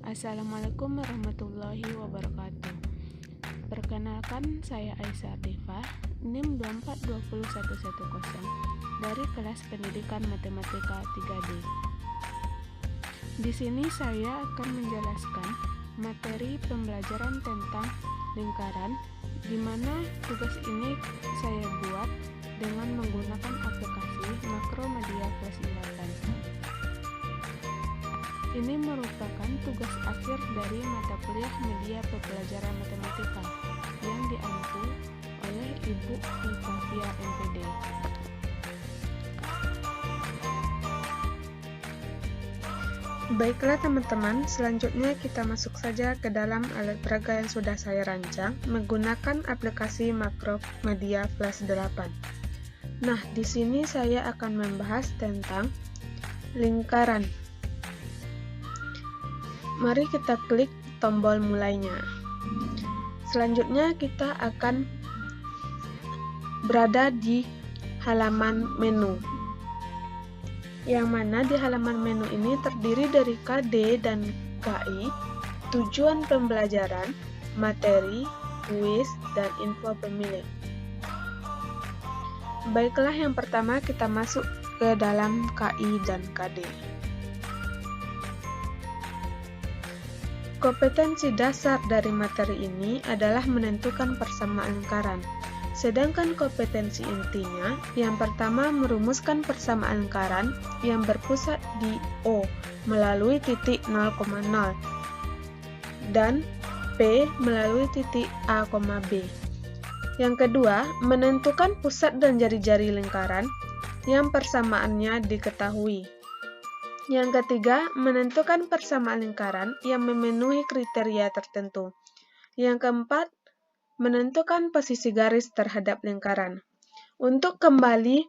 Assalamualaikum warahmatullahi wabarakatuh. Perkenalkan, saya Aisyah Artifah, NIM 2420110 dari kelas Pendidikan Matematika 3D. Di sini saya akan menjelaskan materi pembelajaran tentang lingkaran, di mana tugas ini saya buat dengan menggunakan aplikasi Makromedia Flash 11. Ini merupakan tugas akhir dari mata kuliah Media Pembelajaran Matematika yang diampu oleh Ibu Hulkafia MPD. Baiklah teman-teman, selanjutnya kita masuk saja ke dalam alat peraga yang sudah saya rancang menggunakan aplikasi Makromedia Flash 8. Nah, di sini saya akan membahas tentang lingkaran. Mari kita klik tombol mulainya. Selanjutnya kita akan berada di halaman menu. Yang mana di halaman menu ini terdiri dari KD dan KI, tujuan pembelajaran, materi, kuis, dan info pemilih. Baiklah, yang pertama kita masuk ke dalam KI dan KD. Kompetensi dasar dari materi ini adalah menentukan persamaan lingkaran. Sedangkan kompetensi intinya, yang pertama merumuskan persamaan lingkaran yang berpusat di O melalui titik 0,0 dan P melalui titik A, B. Yang kedua, menentukan pusat dan jari-jari lingkaran yang persamaannya diketahui. Yang ketiga, menentukan persamaan lingkaran yang memenuhi kriteria tertentu. Yang keempat, menentukan posisi garis terhadap lingkaran. Untuk kembali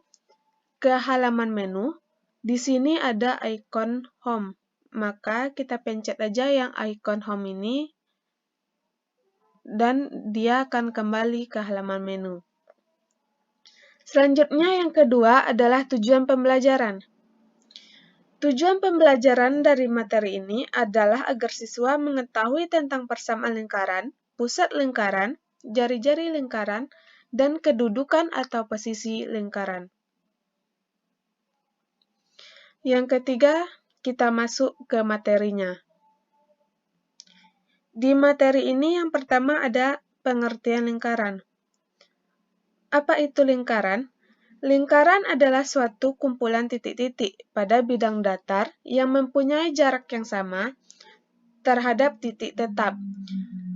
ke halaman menu, di sini ada ikon home. Maka kita pencet aja yang ikon home ini dan dia akan kembali ke halaman menu. Selanjutnya yang kedua adalah tujuan pembelajaran. Tujuan pembelajaran dari materi ini adalah agar siswa mengetahui tentang persamaan lingkaran, pusat lingkaran, jari-jari lingkaran, dan kedudukan atau posisi lingkaran. Yang ketiga, kita masuk ke materinya. Di materi ini yang pertama ada pengertian lingkaran. Apa itu lingkaran? Lingkaran adalah suatu kumpulan titik-titik pada bidang datar yang mempunyai jarak yang sama terhadap titik tetap.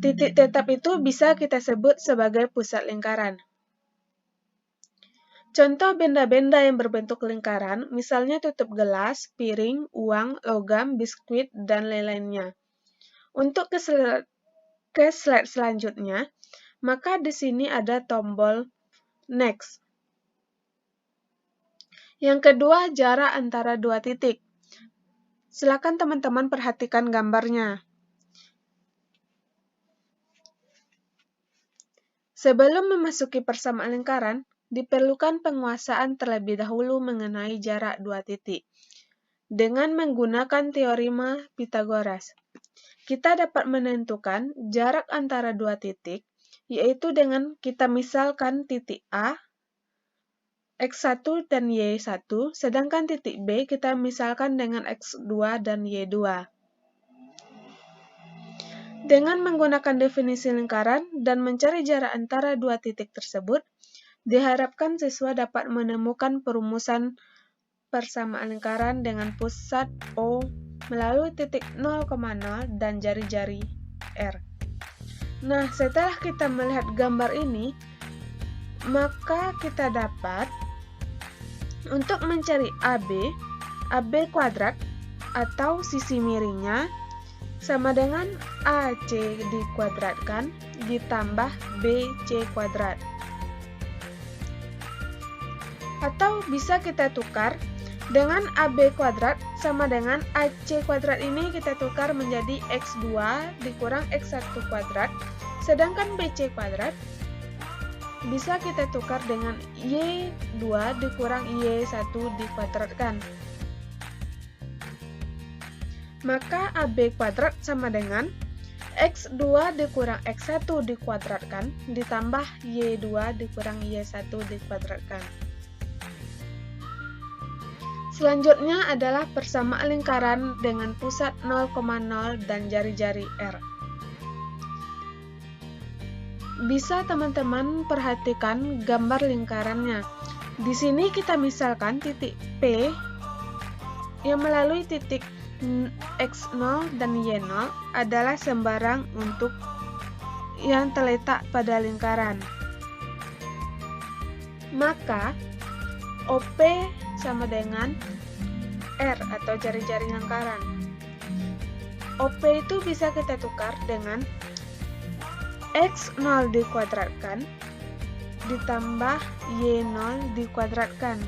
Titik tetap itu bisa kita sebut sebagai pusat lingkaran. Contoh benda-benda yang berbentuk lingkaran, misalnya tutup gelas, piring, uang, logam, biskuit, dan lain-lainnya. Untuk ke slide selanjutnya, maka di sini ada tombol Next. Yang kedua, jarak antara dua titik. Silakan teman-teman perhatikan gambarnya. Sebelum memasuki persamaan lingkaran, diperlukan penguasaan terlebih dahulu mengenai jarak dua titik. Dengan menggunakan teorema Pythagoras, kita dapat menentukan jarak antara dua titik, yaitu dengan kita misalkan titik A, X1 dan Y1, sedangkan titik B kita misalkan dengan X2 dan Y2. Dengan menggunakan definisi lingkaran dan mencari jarak antara dua titik tersebut, diharapkan siswa dapat menemukan perumusan persamaan lingkaran dengan pusat O melalui titik 0,0 dan jari-jari R. Nah, setelah kita melihat gambar ini, maka kita dapat untuk mencari AB kuadrat atau sisi miringnya sama dengan AC dikuadratkan ditambah BC kuadrat. Atau bisa kita tukar dengan AB kuadrat sama dengan AC kuadrat ini kita tukar menjadi X2 dikurang X1 kuadrat, sedangkan BC kuadrat bisa kita tukar dengan Y2 dikurang Y1 dikuadratkan. maka AB kuadrat sama dengan X2 dikurang X1 dikuadratkan ditambah Y2 dikurang Y1 dikuadratkan. Selanjutnya adalah persamaan lingkaran dengan pusat 0,0 dan jari-jari R. Bisa teman-teman perhatikan gambar lingkarannya. Di sini kita misalkan titik P yang melalui titik X0 dan Y0 adalah sembarang untuk yang terletak pada lingkaran. Maka OP sama dengan R atau jari-jari lingkaran. OP itu bisa kita tukar dengan X0 dikuadratkan ditambah Y0 dikuadratkan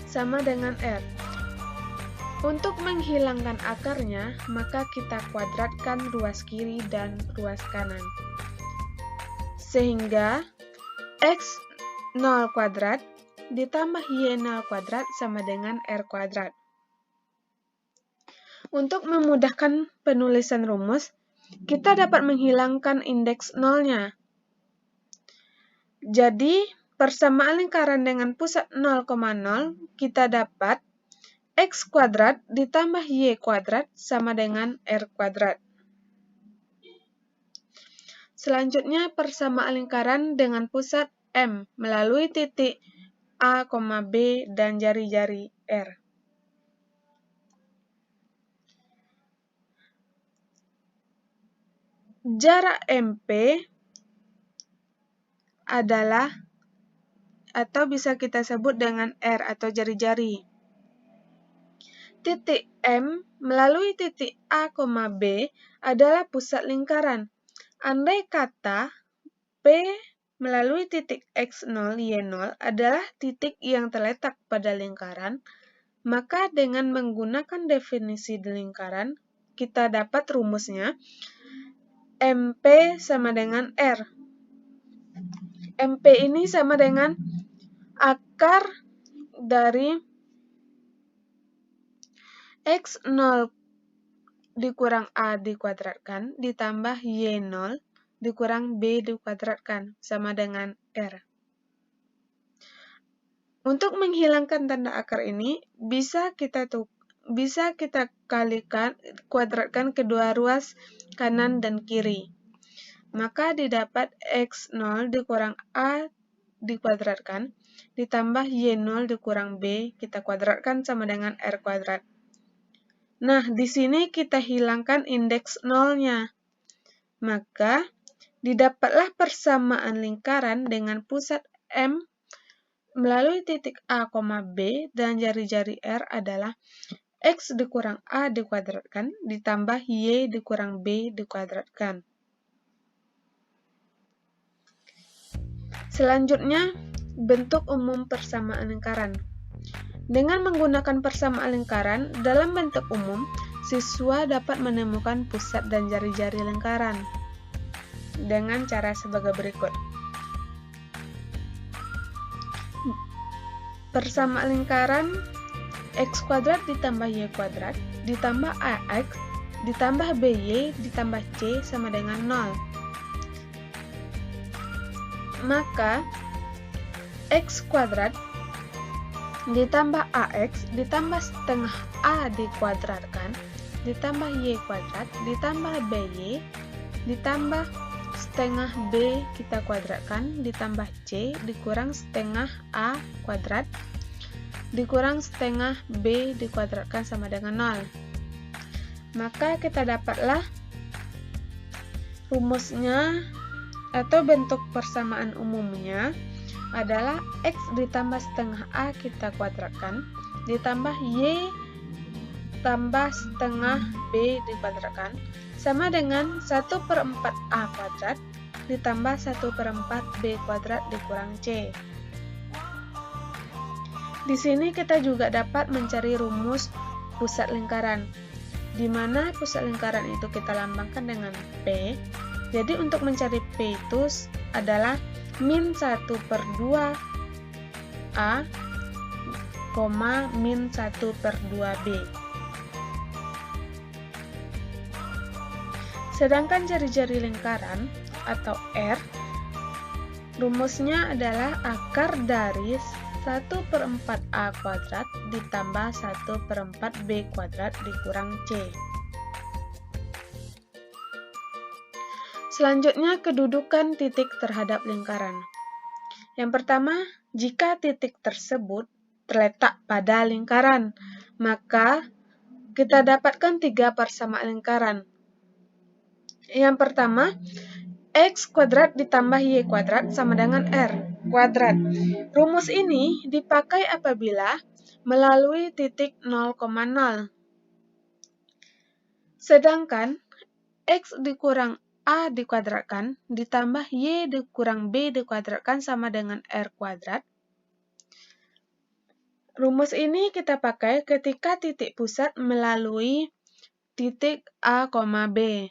sama dengan R. Untuk menghilangkan akarnya, maka kita kuadratkan ruas kiri dan ruas kanan. Sehingga X0 kuadrat ditambah Y0 kuadrat sama dengan R kuadrat. Untuk memudahkan penulisan rumus, kita dapat menghilangkan indeks nolnya. Jadi, persamaan lingkaran dengan pusat 0,0 kita dapat X kuadrat ditambah Y kuadrat sama dengan R kuadrat. Selanjutnya, persamaan lingkaran dengan pusat M melalui titik A, B dan jari-jari R. Jarak MP adalah atau bisa kita sebut dengan R atau jari-jari. Titik M melalui titik A, B adalah pusat lingkaran. Andai kata P melalui titik X0, Y0 adalah titik yang terletak pada lingkaran, maka dengan menggunakan definisi lingkaran, kita dapat rumusnya MP sama dengan R. MP ini sama dengan akar dari X0 dikurang A dikuadratkan ditambah Y0 dikurang B dikuadratkan sama dengan R. Untuk menghilangkan tanda akar ini, bisa kita kuadratkan kedua ruas kanan dan kiri. Maka didapat X0 dikurang A dikuadratkan ditambah Y0 dikurang B kita kuadratkan sama dengan R kuadrat. Nah, di sini kita hilangkan indeks nolnya. Maka, didapatlah persamaan lingkaran dengan pusat M melalui titik A, B dan jari-jari R adalah X dikurang A dikuadratkan ditambah Y dikurang B dikuadratkan. Selanjutnya, bentuk umum persamaan lingkaran. Dengan menggunakan persamaan lingkaran, dalam bentuk umum, siswa dapat menemukan pusat dan jari-jari lingkaran dengan cara sebagai berikut. Persamaan lingkaran X kuadrat ditambah Y kuadrat ditambah AX ditambah BY ditambah C sama dengan 0. Maka X kuadrat ditambah AX ditambah setengah A dikuadratkan ditambah Y kuadrat ditambah BY ditambah setengah B kita kuadratkan ditambah C dikurang setengah A kuadrat dikurang setengah B dikuadratkan sama dengan 0. Maka kita dapatlah rumusnya atau bentuk persamaan umumnya adalah X ditambah setengah A kita kuadratkan ditambah Y tambah setengah B dikuadratkan sama dengan 1/4 A kuadrat ditambah 1/4 B kuadrat dikurang C. Di sini kita juga dapat mencari rumus pusat lingkaran, di mana pusat lingkaran itu kita lambangkan dengan P. Jadi untuk mencari P itu adalah min 1/2 A, min 1/2 B. Sedangkan jari-jari lingkaran atau R, rumusnya adalah akar dari 1/4 A kuadrat ditambah 1/4 B kuadrat dikurang C. Selanjutnya, kedudukan titik terhadap lingkaran. Yang pertama, jika titik tersebut terletak pada lingkaran, maka kita dapatkan 3 persamaan lingkaran. Yang pertama, X kuadrat ditambah Y kuadrat sama dengan R kuadrat. Rumus ini dipakai apabila melalui titik 0,0. Sedangkan X dikurang A dikuadratkan ditambah Y dikurang B dikuadratkan sama dengan R kuadrat. Rumus ini kita pakai ketika titik pusat melalui titik A, B.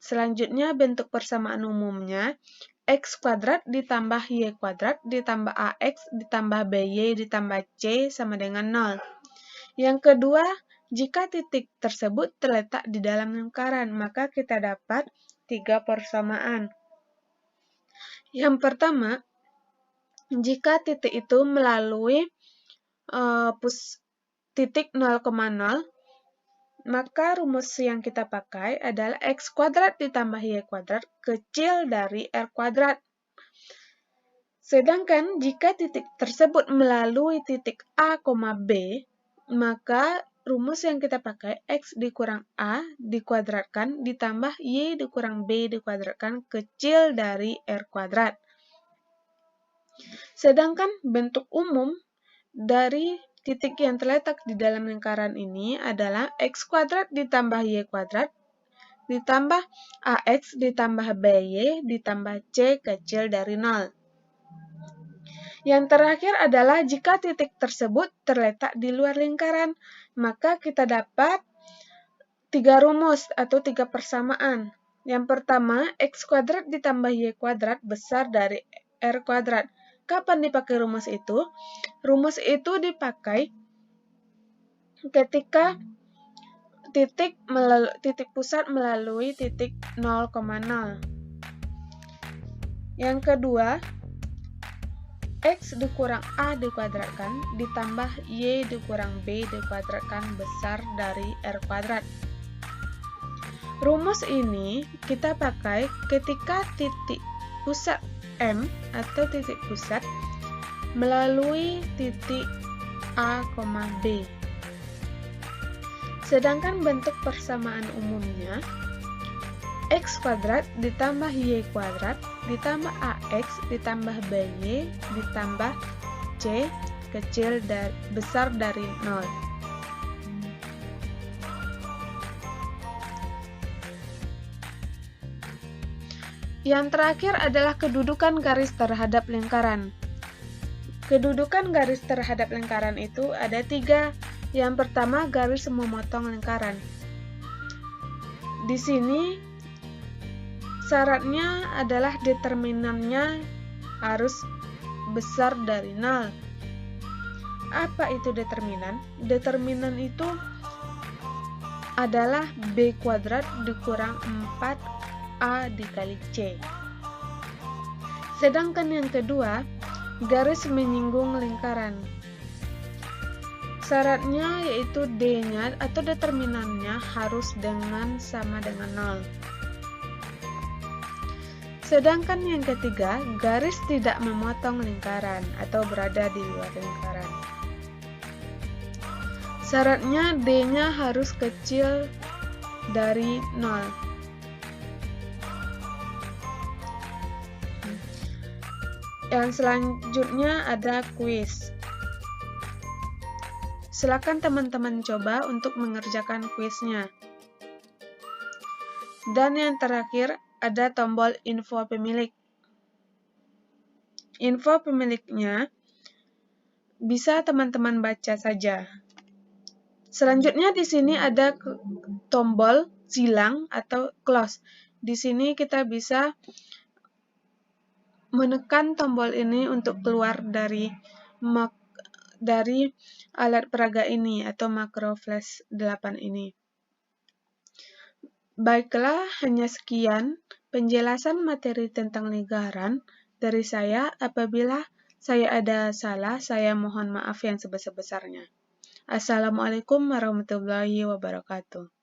Selanjutnya bentuk persamaan umumnya X kuadrat ditambah Y kuadrat ditambah AX ditambah BY ditambah C sama dengan 0. Yang kedua, jika titik tersebut terletak di dalam lingkaran, maka kita dapat 3 persamaan. Yang pertama, jika titik itu melalui titik 0,0, maka rumus yang kita pakai adalah X kuadrat ditambah Y kuadrat kecil dari R kuadrat. Sedangkan jika titik tersebut melalui titik A, B, maka rumus yang kita pakai X dikurang A dikuadratkan ditambah Y dikurang B dikuadratkan kecil dari R kuadrat. Sedangkan bentuk umum dari titik yang terletak di dalam lingkaran ini adalah X kuadrat ditambah Y kuadrat ditambah AX ditambah BY ditambah C kecil dari 0. Yang terakhir adalah jika titik tersebut terletak di luar lingkaran, maka kita dapat 3 rumus atau 3 persamaan. Yang pertama, X kuadrat ditambah Y kuadrat besar dari R kuadrat. Kapan dipakai rumus itu? Rumus itu dipakai ketika titik pusat melalui titik 0,0. Yang kedua, X dikurang A dikuadratkan ditambah Y dikurang B dikuadratkan besar dari R kuadrat. Rumus ini kita pakai ketika titik pusat M atau titik pusat melalui titik A, B. Sedangkan bentuk persamaan umumnya X kuadrat ditambah Y kuadrat ditambah AX ditambah BY ditambah C kecil dan besar dari 0. Yang terakhir adalah kedudukan garis terhadap lingkaran. Kedudukan garis terhadap lingkaran itu ada 3. Yang pertama, garis memotong lingkaran. Di sini syaratnya adalah determinannya harus besar dari 0. Apa itu determinan? Determinan itu adalah B kuadrat dikurang 4A dikali C. Sedangkan yang kedua, garis menyinggung lingkaran. Syaratnya yaitu D-nya atau determinannya harus sama dengan 0. Sedangkan yang ketiga, garis tidak memotong lingkaran atau berada di luar lingkaran. Syaratnya D-nya harus kecil dari 0. Yang selanjutnya ada kuis. Silakan teman-teman coba untuk mengerjakan kuisnya. Dan yang terakhir ada tombol info pemilik. Info pemiliknya bisa teman-teman baca saja. Selanjutnya di sini ada tombol silang atau close. Di sini kita bisa menekan tombol ini untuk keluar dari alat peraga ini atau makro flash 8 ini. Baiklah, hanya sekian penjelasan materi tentang lingkaran dari saya. Apabila saya ada salah, saya mohon maaf yang sebesar-besarnya. Assalamualaikum warahmatullahi wabarakatuh.